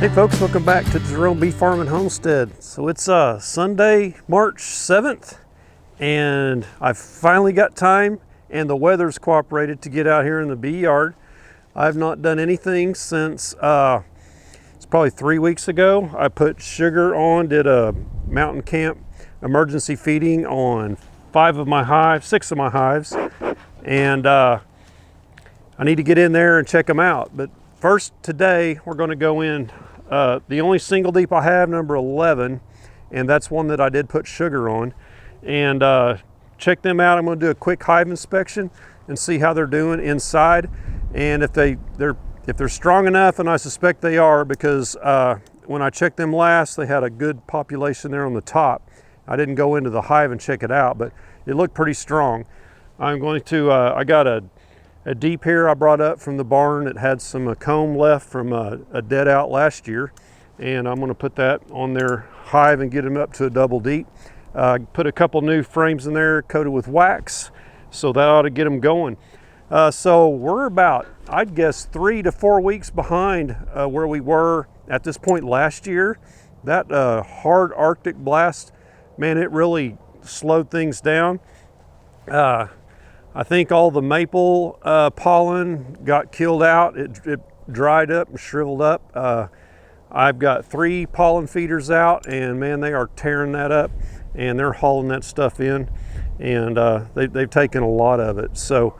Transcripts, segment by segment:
Hey folks, welcome back to Jerome Bee Farm and Homestead. So it's Sunday, March 7th, and I've finally got time and the weather's cooperated to get out here in the bee yard. I've not done anything since, it's probably 3 weeks ago. I put sugar on, did a mountain camp emergency feeding on 6 of my hives, and I need to get in there and check them out. But first, today we're going to go in the only single deep I have, number 11, and that's one that I did put sugar on, and check them out. I'm going to do a quick hive inspection and see how they're doing inside, and if they're strong enough, and I suspect they are, because when I checked them last, they had a good population there on the top. I didn't go into the hive and check it out, but it looked pretty strong. I'm going to, I got a deep here I brought up from the barn that had some comb left from a dead out last year, and I'm going to put that on their hive and get them up to a double deep. Put a couple new frames in there coated with wax, so that ought to get them going. So we're about, I'd guess, 3 to 4 weeks behind where we were at this point last year. That hard Arctic blast, man, it really slowed things down. I think all the maple pollen got killed out. It dried up and shriveled up. I've got 3 pollen feeders out, and man, they are tearing that up, and they're hauling that stuff in, and they've taken a lot of it. So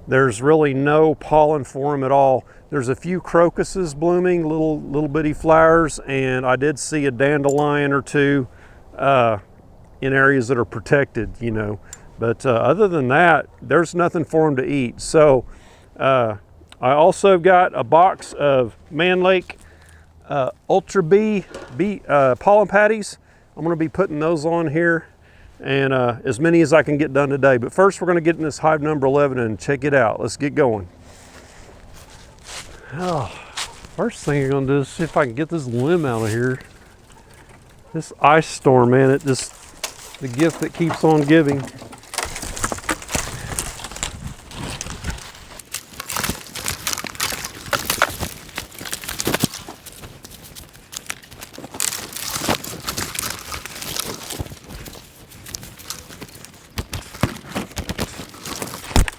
there's really no pollen for them at all. There's a few crocuses blooming, little bitty flowers, and I did see a dandelion or two in areas that are protected, you know. But other than that, there's nothing for them to eat. So I also got a box of Man Lake Ultra Bee pollen patties. I'm going to be putting those on here, and as many as I can get done today. But first, we're going to get in this hive number 11 and check it out. Let's get going. Oh, first thing I'm going to do is see if I can get this limb out of here. This ice storm, man, it just, the gift that keeps on giving.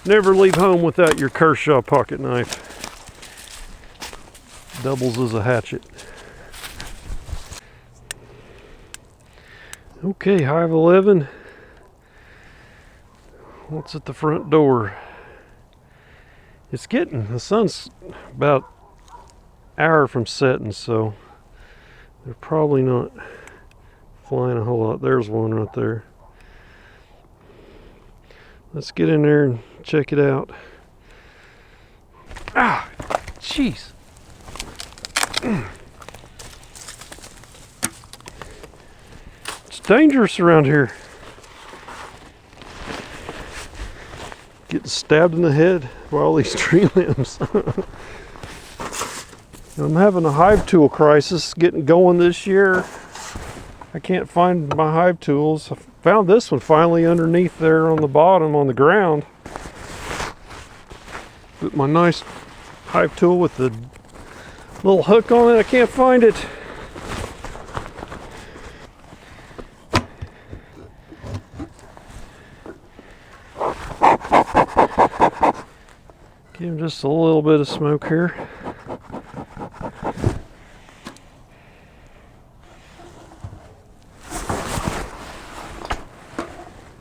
Never leave home without your Kershaw pocket knife. Doubles as a hatchet. Okay, hive 11. What's at the front door? It's getting, the sun's about an hour from setting, so they're probably not flying a whole lot. There's one right there. Let's get in there and check it out. Ah, jeez. It's dangerous around here. Getting stabbed in the head by all these tree limbs. I'm having a hive tool crisis getting going this year. I can't find my hive tools. I found this one finally underneath there on the bottom on the ground. Put my nice hive tool with the little hook on it. I can't find it. Give him just a little bit of smoke here.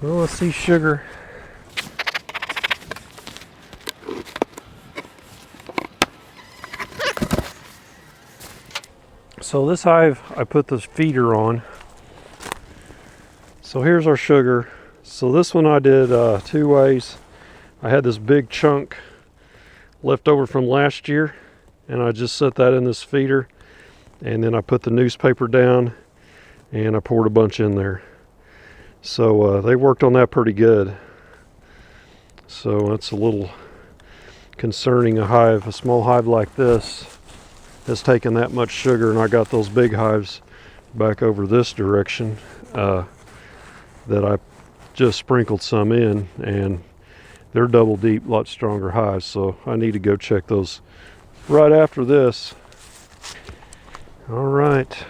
Well, let's see sugar. So this hive, I put this feeder on. So here's our sugar. So this one I did 2 ways. I had this big chunk left over from last year, and I just set that in this feeder, and then I put the newspaper down and I poured a bunch in there. So they worked on that pretty good. So that's a little concerning. A small hive like this has taken that much sugar, and I got those big hives back over this direction that I just sprinkled some in, and they're double deep, lot stronger hives. So I need to go check those right after this. All right.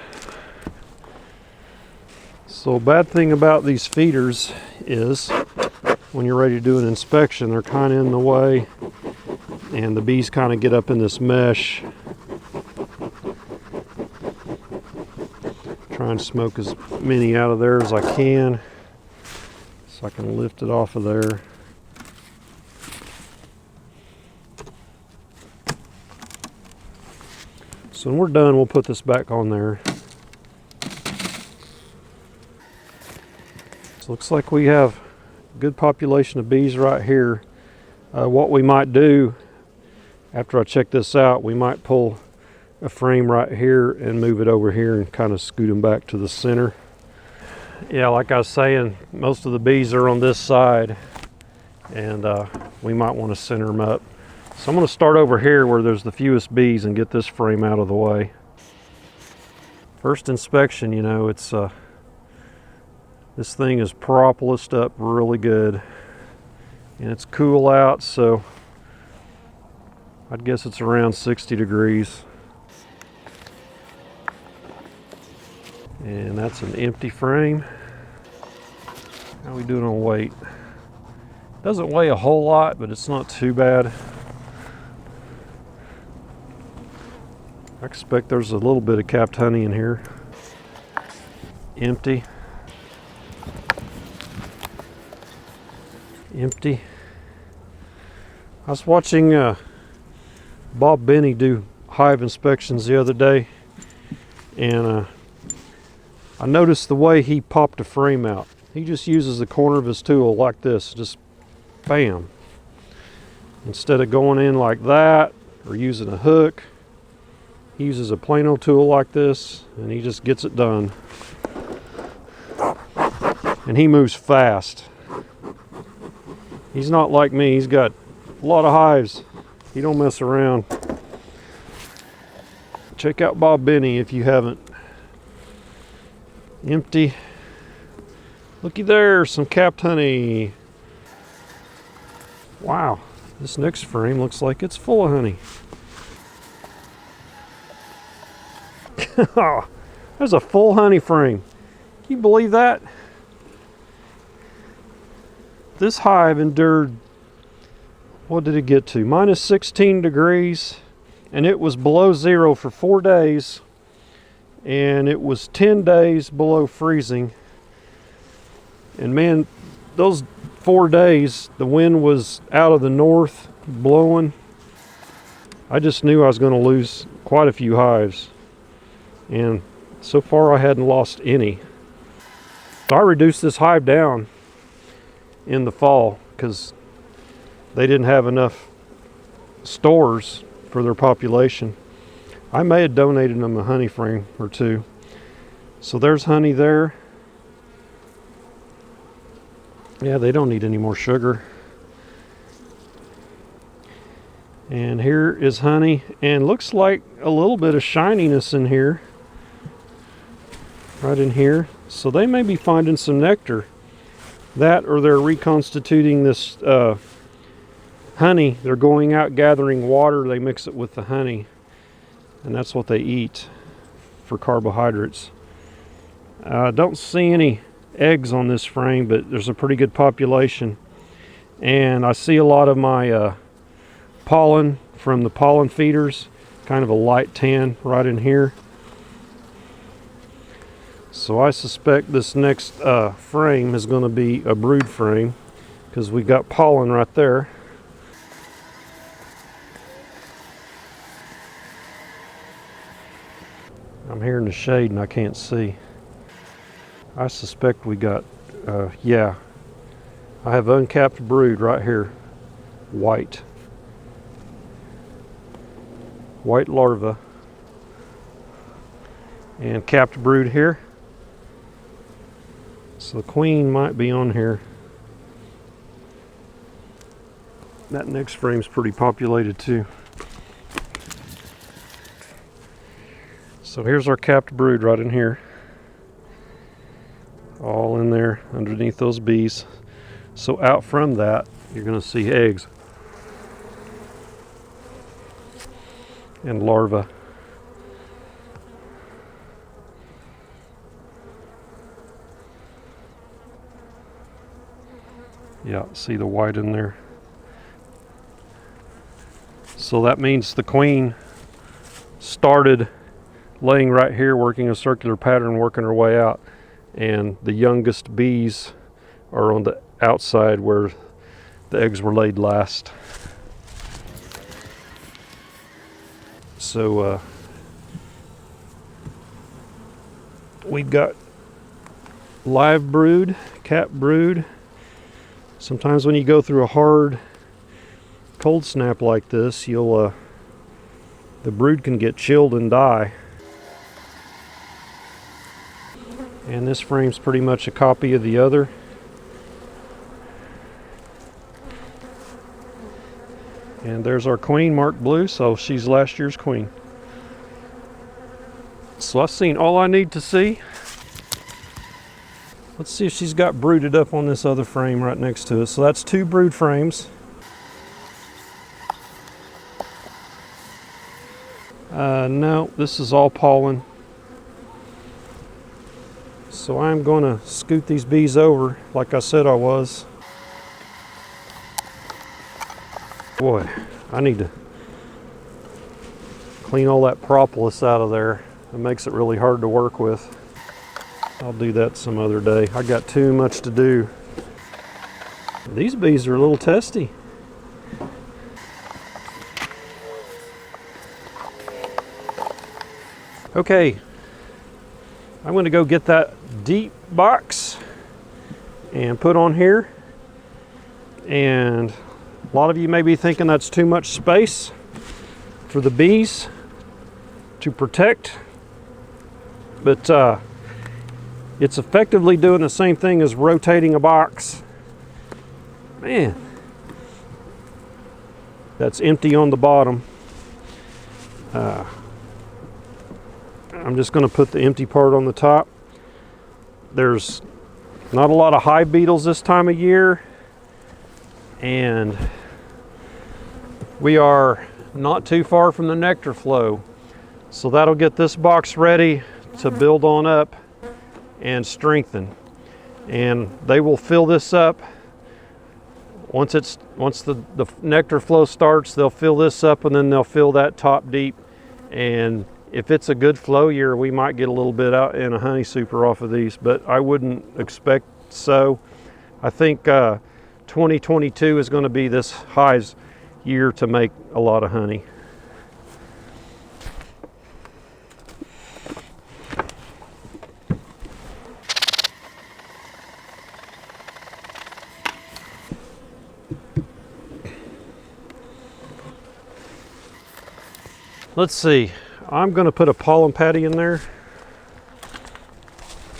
So bad thing about these feeders is when you're ready to do an inspection, they're kind of in the way and the bees kind of get up in this mesh. Try and smoke as many out of there as I can so I can lift it off of there. So when we're done, we'll put this back on there. So looks like we have a good population of bees right here. What we might do after I check this out, we might pull a frame right here and move it over here and kind of scoot them back to the center. Yeah, like I was saying, most of the bees are on this side, and we might want to center them up. So I'm going to start over here where there's the fewest bees and get this frame out of the way. First inspection, you know, it's this thing is propolised up really good, and it's cool out, so I'd guess it's around 60 degrees. And that's an empty frame. How are we doing on weight? Doesn't weigh a whole lot, but it's not too bad. I expect there's a little bit of capped honey in here. Empty. Empty. I was watching Bob Benny do hive inspections the other day, and I noticed the way he popped a frame out. He just uses the corner of his tool like this, just bam. Instead of going in like that or using a hook, he uses a plain old tool like this and he just gets it done. And he moves fast. He's not like me, he's got a lot of hives. He don't mess around. Check out Bob Benny if you haven't. Empty. Looky there, some capped honey. Wow, this next frame looks like it's full of honey. There's a full honey frame. Can you believe that? This hive endured, what did it get to? Minus 16 degrees, and it was below zero for 4 days, and it was 10 days below freezing. And man, those 4 days, the wind was out of the north blowing. I just knew I was going to lose quite a few hives, and so far I hadn't lost any. So I reduced this hive down in the fall because they didn't have enough stores for their population. I may have donated them a honey frame or two. So there's honey there. Yeah, they don't need any more sugar. And here is honey, and looks like a little bit of shininess in here, right in here. So they may be finding some nectar. That, or they're reconstituting this honey. They're going out gathering water, they mix it with the honey, and that's what they eat for carbohydrates. Don't see any eggs on this frame, but there's a pretty good population, and I see a lot of my pollen from the pollen feeders, kind of a light tan right in here. So I suspect this next frame is going to be a brood frame because we got pollen right there. I'm here in the shade and I can't see. I suspect we got, yeah, I have uncapped brood right here, white larva, and capped brood here. So the queen might be on here. That next frame's pretty populated too. So here's our capped brood right in here. All in there underneath those bees. So out from that, you're going to see eggs and larvae. Yeah, see the white in there. So that means the queen started laying right here, working a circular pattern, working her way out, and the youngest bees are on the outside where the eggs were laid last. So we've got live brood, cap brood. Sometimes when you go through a hard cold snap like this, you'll the brood can get chilled and die. And this frame's pretty much a copy of the other. And there's our queen marked blue, so she's last year's queen. So I've seen all I need to see. Let's see if she's got brooded up on this other frame right next to it. So that's 2 brood frames. No, this is all pollen. So I'm going to scoot these bees over like I said I was. Boy, I need to clean all that propolis out of there. It makes it really hard to work with. I'll do that some other day. I got too much to do. These bees are a little testy. Okay, I'm going to go get that deep box and put on here. And a lot of you may be thinking that's too much space for the bees to protect, but it's effectively doing the same thing as rotating a box. Man, that's empty on the bottom. I'm just going to put the empty part on the top. There's not a lot of hive beetles this time of year, and we are not too far from the nectar flow. So that'll get this box ready to build on up and strengthen. And they will fill this up. Once the nectar flow starts, they'll fill this up, and then they'll fill that top deep. And if it's a good flow year, we might get a little bit out in a honey super off of these, but I wouldn't expect so. I think 2022 is going to be this hive's year to make a lot of honey. Let's see, I'm going to put a pollen patty in there.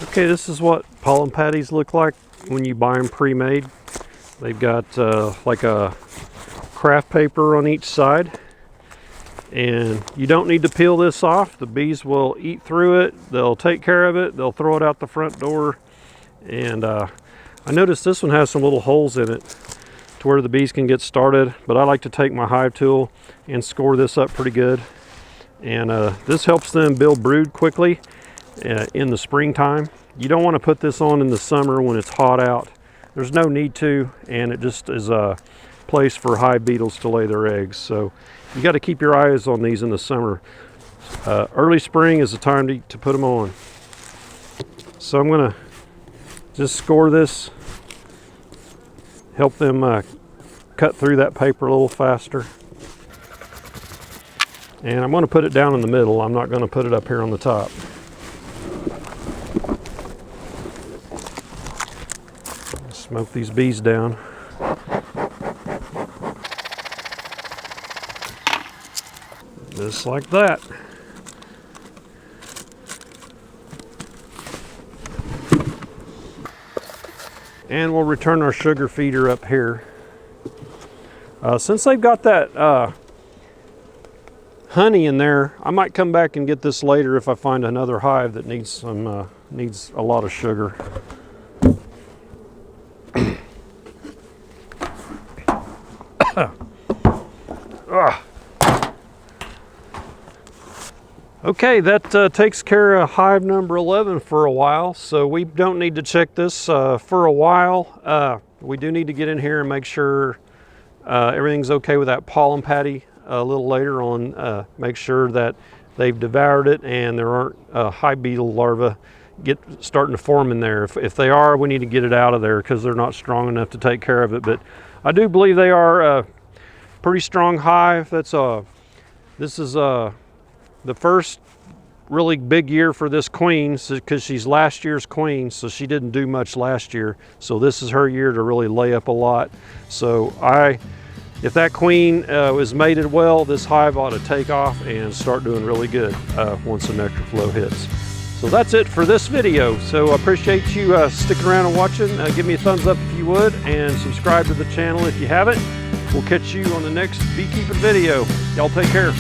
Okay, this is what pollen patties look like when you buy them pre-made. They've got like a craft paper on each side, and you don't need to peel this off. The bees will eat through it, they'll take care of it, they'll throw it out the front door. And I noticed this one has some little holes in it to where the bees can get started, but I like to take my hive tool and score this up pretty good. And this helps them build brood quickly in the springtime. You don't want to put this on in the summer when it's hot out. There's no need to, and it just is a place for hive beetles to lay their eggs. So you got to keep your eyes on these in the summer. Early spring is the time to put them on. So I'm going to just score this, help them cut through that paper a little faster. And I'm going to put it down in the middle. I'm not going to put it up here on the top. Smoke these bees down. Just like that. And we'll return our sugar feeder up here. Since they've got that honey in there, I might come back and get this later if I find another hive that needs some needs a lot of sugar. Okay, that takes care of hive number 11 for a while, so we don't need to check this for a while. we do need to get in here and make sure everything's okay with that pollen patty a little later on. Make sure that they've devoured it and there aren't hive beetle larvae starting to form in there. If they are, we need to get it out of there because they're not strong enough to take care of it. But I do believe they are a pretty strong hive. This is the first really big year for this queen because she's last year's queen, so she didn't do much last year. So this is her year to really lay up a lot. So if that queen is mated well, this hive ought to take off and start doing really good once the nectar flow hits. So that's it for this video. So I appreciate you sticking around and watching. Give me a thumbs up if you would, and subscribe to the channel if you haven't. We'll catch you on the next beekeeping video. Y'all take care.